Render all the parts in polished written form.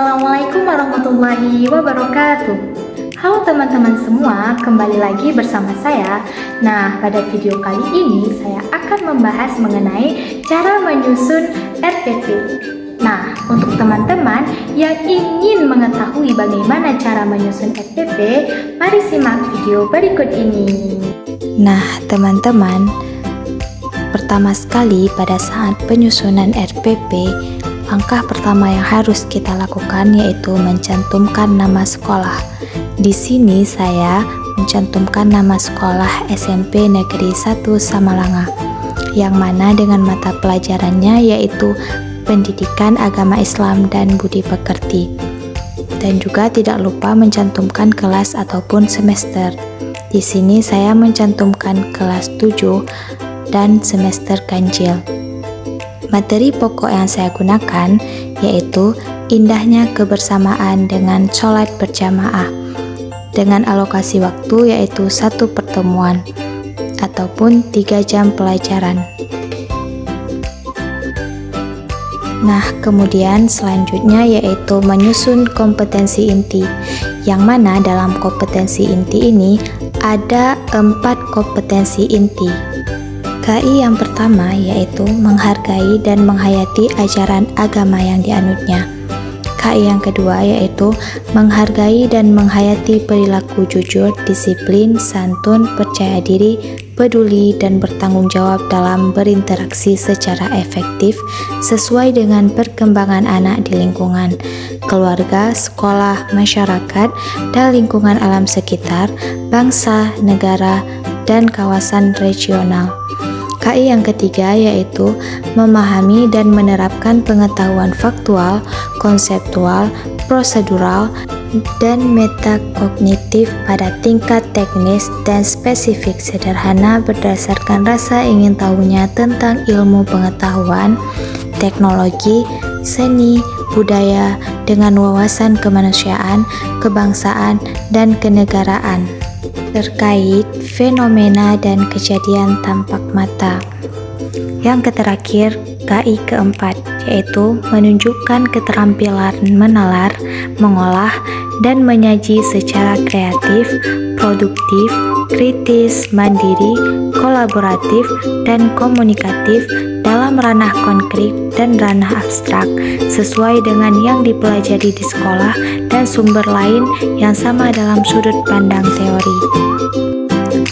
Assalamualaikum warahmatullahi wabarakatuh. Halo teman-teman semua, kembali lagi bersama saya. Nah, pada video kali ini saya akan membahas mengenai cara menyusun RPP. Nah, untuk teman-teman yang ingin mengetahui bagaimana cara menyusun RPP, mari simak video berikut ini. Nah, teman-teman, pertama sekali pada saat penyusunan RPP, langkah pertama yang harus kita lakukan yaitu mencantumkan nama sekolah. Di sini saya mencantumkan nama sekolah SMP Negeri 1 Samalanga, yang mana dengan mata pelajarannya yaitu Pendidikan Agama Islam dan Budi Pekerti. Dan juga tidak lupa mencantumkan kelas ataupun semester. Di sini saya mencantumkan kelas 7 dan semester ganjil. Materi pokok yang saya gunakan yaitu indahnya kebersamaan dengan sholat berjamaah dengan alokasi waktu yaitu 1 pertemuan ataupun 3 jam pelajaran. Nah, kemudian selanjutnya yaitu menyusun kompetensi inti, yang mana dalam kompetensi inti ini ada 4 kompetensi inti. KI yang pertama yaitu menghargai dan menghayati ajaran agama yang dianutnya. KI yang kedua yaitu menghargai dan menghayati perilaku jujur, disiplin, santun, percaya diri, peduli, dan bertanggung jawab dalam berinteraksi secara efektif sesuai dengan perkembangan anak di lingkungan, keluarga, sekolah, masyarakat, dan lingkungan alam sekitar, bangsa, negara, dan kawasan regional. KI yang ketiga yaitu memahami dan menerapkan pengetahuan faktual, konseptual, prosedural, dan metakognitif pada tingkat teknis dan spesifik sederhana berdasarkan rasa ingin tahunya tentang ilmu pengetahuan, teknologi, seni, budaya dengan wawasan kemanusiaan, kebangsaan, dan kenegaraan terkait fenomena dan kejadian tampak mata. Yang terakhir, KI keempat, yaitu menunjukkan keterampilan menalar, mengolah, dan menyaji secara kreatif, produktif, kritis, mandiri, kolaboratif, dan komunikatif dalam ranah konkret dan ranah abstrak, sesuai dengan yang dipelajari di sekolah dan sumber lain yang sama dalam sudut pandang teori.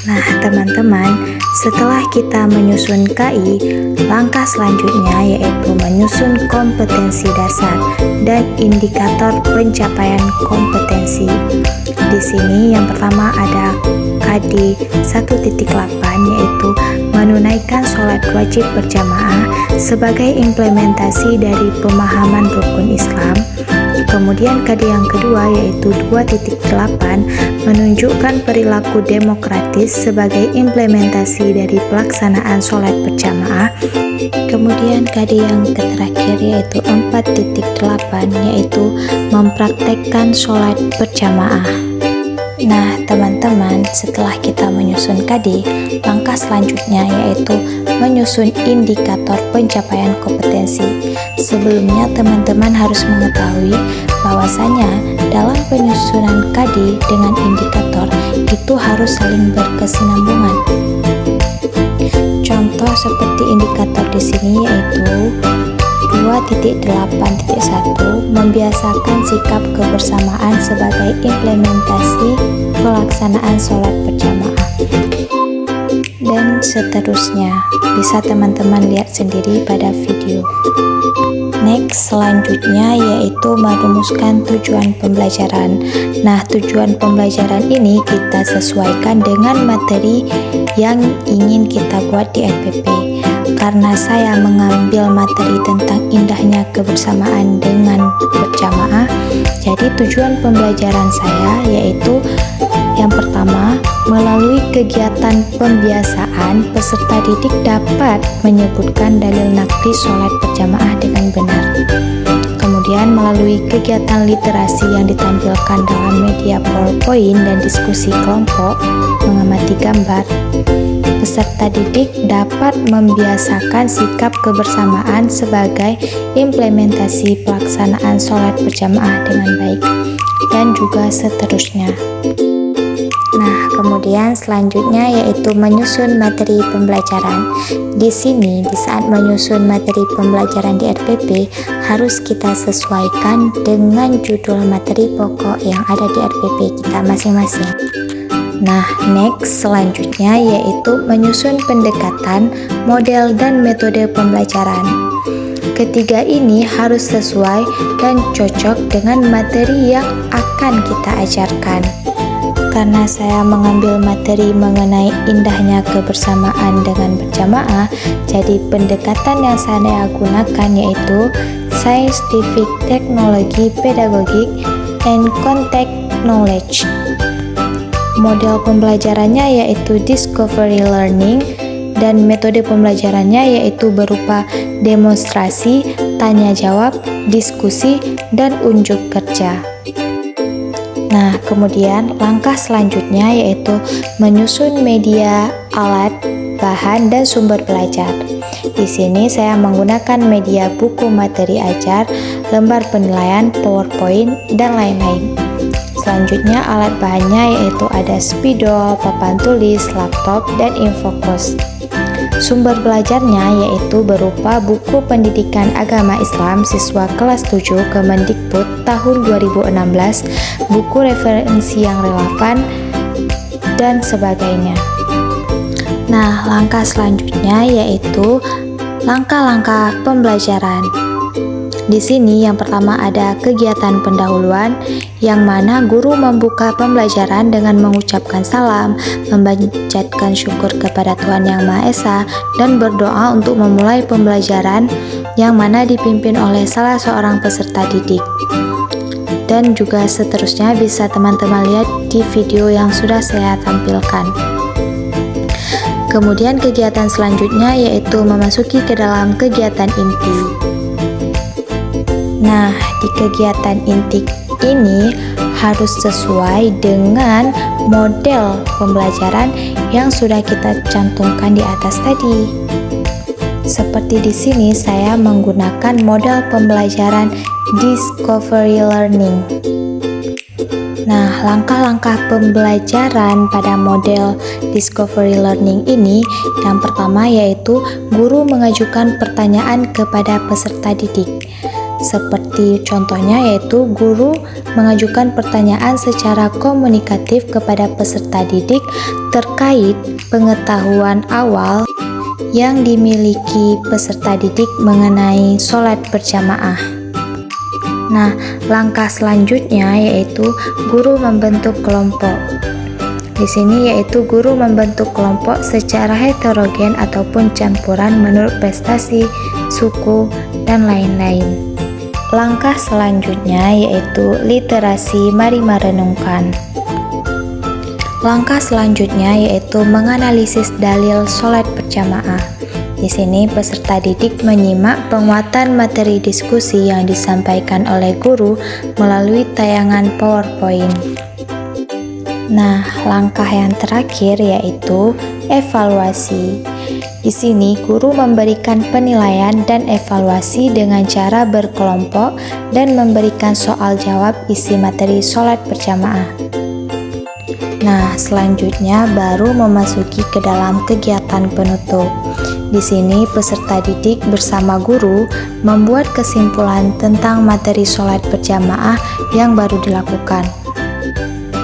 Nah, teman-teman, setelah kita menyusun KI, langkah selanjutnya yaitu menyusun kompetensi dasar dan indikator pencapaian kompetensi. Di sini yang pertama ada KD 1.8 yaitu menunaikan sholat wajib berjamaah sebagai implementasi dari pemahaman rukun Islam. Kemudian KD yang kedua yaitu 2.8 menunjukkan perilaku demokratis sebagai implementasi dari pelaksanaan sholat berjamaah. Kemudian KD yang terakhir yaitu 4.8 yaitu mempraktekkan sholat berjamaah. Nah, teman-teman, setelah kita menyusun KD, langkah selanjutnya yaitu menyusun indikator pencapaian kompetensi. Sebelumnya, teman-teman harus mengetahui bahwasanya dalam penyusunan KD dengan indikator itu harus saling berkesinambungan. Contoh seperti indikator di sini yaitu 2.8.1 membiasakan sikap kebersamaan sebagai implementasi pelaksanaan sholat berjamaah, dan seterusnya. Bisa teman-teman lihat sendiri pada video. Next, selanjutnya yaitu merumuskan tujuan pembelajaran. Nah, tujuan pembelajaran ini kita sesuaikan dengan materi yang ingin kita buat di RPP. Karena saya mengambil materi tentang indahnya kebersamaan dengan berjamaah, jadi tujuan pembelajaran saya yaitu yang pertama, melalui kegiatan pembiasaan, peserta didik dapat menyebutkan dalil nakli sholat berjamaah dengan benar. Kemudian melalui kegiatan literasi yang ditampilkan dalam media PowerPoint dan diskusi kelompok, mengamati gambar, peserta didik dapat membiasakan sikap kebersamaan sebagai implementasi pelaksanaan sholat berjamaah dengan baik, dan juga seterusnya. Nah, kemudian selanjutnya yaitu menyusun materi pembelajaran. Di sini, di saat menyusun materi pembelajaran di RPP, harus kita sesuaikan dengan judul materi pokok yang ada di RPP kita masing-masing. Nah, next selanjutnya yaitu menyusun pendekatan, model, dan metode pembelajaran. Ketiga ini harus sesuai dan cocok dengan materi yang akan kita ajarkan. Karena saya mengambil materi mengenai indahnya kebersamaan dengan berjamaah, jadi pendekatan yang saya gunakan yaitu Scientific Technology, Pedagogic, and Contact Knowledge. Model pembelajarannya yaitu Discovery Learning, dan metode pembelajarannya yaitu berupa demonstrasi, tanya jawab, diskusi, dan unjuk kerja. Nah, kemudian langkah selanjutnya yaitu menyusun media, alat, bahan, dan sumber belajar. Di sini saya menggunakan media buku materi ajar, lembar penilaian, PowerPoint, dan lain-lain. Selanjutnya alat bahannya yaitu ada spidol, papan tulis, laptop, dan infocus. Sumber belajarnya yaitu berupa buku pendidikan agama Islam siswa kelas 7 Kemendikbud tahun 2016, buku referensi yang relevan, dan sebagainya. Nah, langkah selanjutnya yaitu langkah-langkah pembelajaran. Di sini yang pertama ada kegiatan pendahuluan, yang mana guru membuka pembelajaran dengan mengucapkan salam, memanjatkan syukur kepada Tuhan Yang Maha Esa, dan berdoa untuk memulai pembelajaran, yang mana dipimpin oleh salah seorang peserta didik. Dan juga seterusnya bisa teman-teman lihat di video yang sudah saya tampilkan. Kemudian kegiatan selanjutnya yaitu memasuki ke dalam kegiatan inti. Nah, di kegiatan inti ini harus sesuai dengan model pembelajaran yang sudah kita cantumkan di atas tadi. Seperti di sini saya menggunakan model pembelajaran Discovery Learning. Nah, langkah-langkah pembelajaran pada model Discovery Learning ini yang pertama yaitu guru mengajukan pertanyaan kepada peserta didik. Seperti contohnya yaitu guru mengajukan pertanyaan secara komunikatif kepada peserta didik terkait pengetahuan awal yang dimiliki peserta didik mengenai sholat berjamaah. Nah, langkah selanjutnya yaitu guru membentuk kelompok. Di sini yaitu guru membentuk kelompok secara heterogen ataupun campuran menurut prestasi, suku, dan lain-lain. Langkah selanjutnya yaitu literasi, mari merenungkan. Langkah selanjutnya yaitu menganalisis dalil sholat berjamaah. Di sini peserta didik menyimak penguatan materi diskusi yang disampaikan oleh guru melalui tayangan PowerPoint. Nah, langkah yang terakhir yaitu evaluasi. Di sini guru memberikan penilaian dan evaluasi dengan cara berkelompok dan memberikan soal jawab isi materi sholat berjamaah. Nah, selanjutnya baru memasuki ke dalam kegiatan penutup. Di sini peserta didik bersama guru membuat kesimpulan tentang materi sholat berjamaah yang baru dilakukan.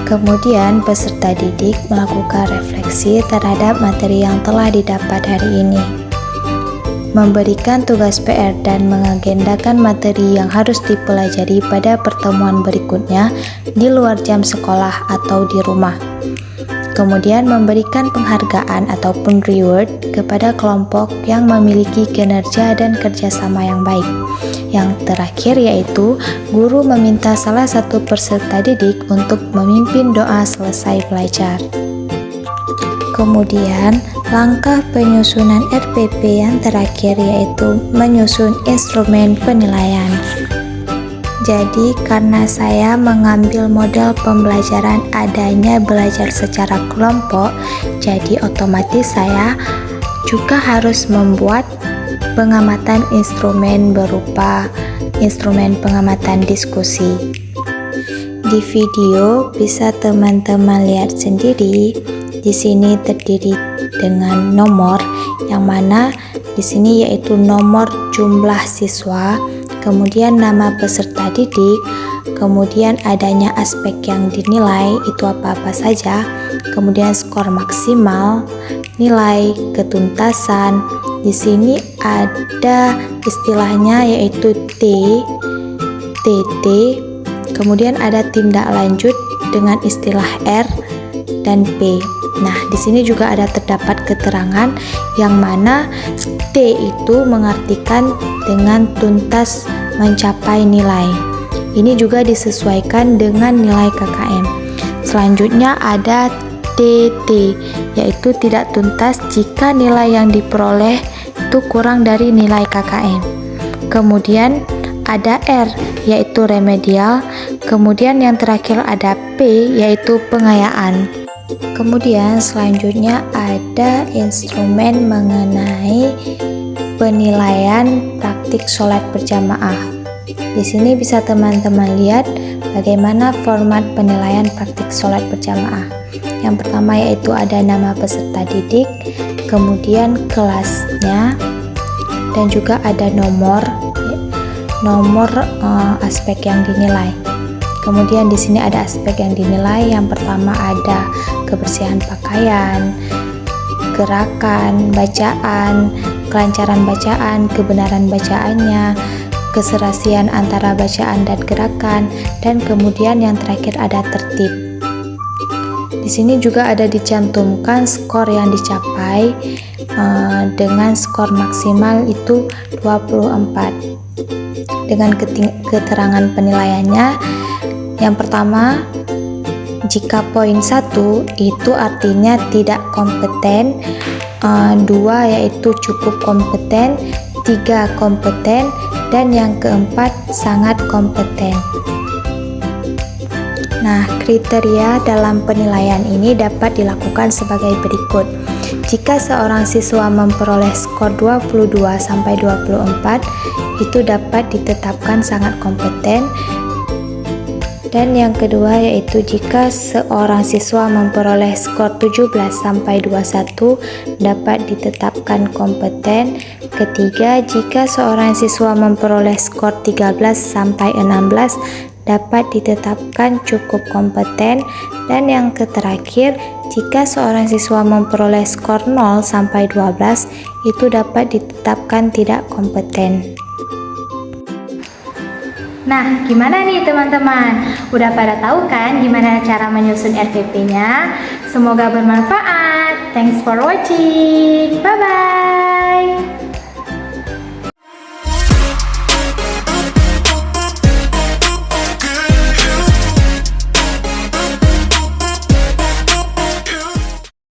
Kemudian peserta didik melakukan refleksi terhadap materi yang telah didapat hari ini, memberikan tugas PR dan mengagendakan materi yang harus dipelajari pada pertemuan berikutnya di luar jam sekolah atau di rumah. Kemudian memberikan penghargaan ataupun reward kepada kelompok yang memiliki kinerja dan kerjasama yang baik. Yang terakhir yaitu guru meminta salah satu peserta didik untuk memimpin doa selesai belajar. Kemudian langkah penyusunan RPP yang terakhir yaitu menyusun instrumen penilaian. Jadi karena saya mengambil model pembelajaran adanya belajar secara kelompok, jadi otomatis saya juga harus membuat pengamatan instrumen berupa instrumen pengamatan diskusi. Di video bisa teman-teman lihat sendiri, di sini terdiri dengan nomor yang mana di sini yaitu nomor jumlah siswa, kemudian nama peserta didik, kemudian adanya aspek yang dinilai itu apa-apa saja, kemudian skor maksimal, nilai ketuntasan. Di sini ada istilahnya yaitu TT, kemudian ada tindak lanjut dengan istilah R dan P. Nah, di sini juga ada terdapat keterangan yang mana T itu mengartikan dengan tuntas mencapai nilai. Ini juga disesuaikan dengan nilai KKM. Selanjutnya ada TT, yaitu tidak tuntas jika nilai yang diperoleh itu kurang dari nilai KKM. Kemudian ada R, yaitu remedial. Kemudian yang terakhir ada P, yaitu pengayaan. Kemudian selanjutnya ada instrumen mengenai penilaian praktik sholat berjamaah. Di sini bisa teman-teman lihat bagaimana format penilaian praktik sholat berjamaah. Yang pertama yaitu ada nama peserta didik, kemudian kelasnya, dan juga ada nomor aspek yang dinilai. Kemudian di sini ada aspek yang dinilai. Yang pertama ada kebersihan pakaian, gerakan, bacaan, kelancaran bacaan, kebenaran bacaannya, keserasian antara bacaan dan gerakan, dan kemudian yang terakhir ada tertib. Di sini juga ada dicantumkan skor yang dicapai dengan skor maksimal itu 24. Dengan keterangan penilaiannya, yang pertama, jika poin 1 itu artinya tidak kompeten, 2 yaitu cukup kompeten, 3 kompeten, dan yang keempat sangat kompeten. Nah, kriteria dalam penilaian ini dapat dilakukan sebagai berikut. Jika seorang siswa memperoleh skor 22 sampai 24, itu dapat ditetapkan sangat kompeten. Dan yang kedua yaitu jika seorang siswa memperoleh skor 17 sampai 21 dapat ditetapkan kompeten. Ketiga, jika seorang siswa memperoleh skor 13 sampai 16 dapat ditetapkan cukup kompeten. Dan yang terakhir, jika seorang siswa memperoleh skor 0 sampai 12 itu dapat ditetapkan tidak kompeten. Nah, gimana nih teman-teman? Udah pada tahu kan gimana cara menyusun RPP-nya? Semoga bermanfaat. Thanks for watching. Bye-bye.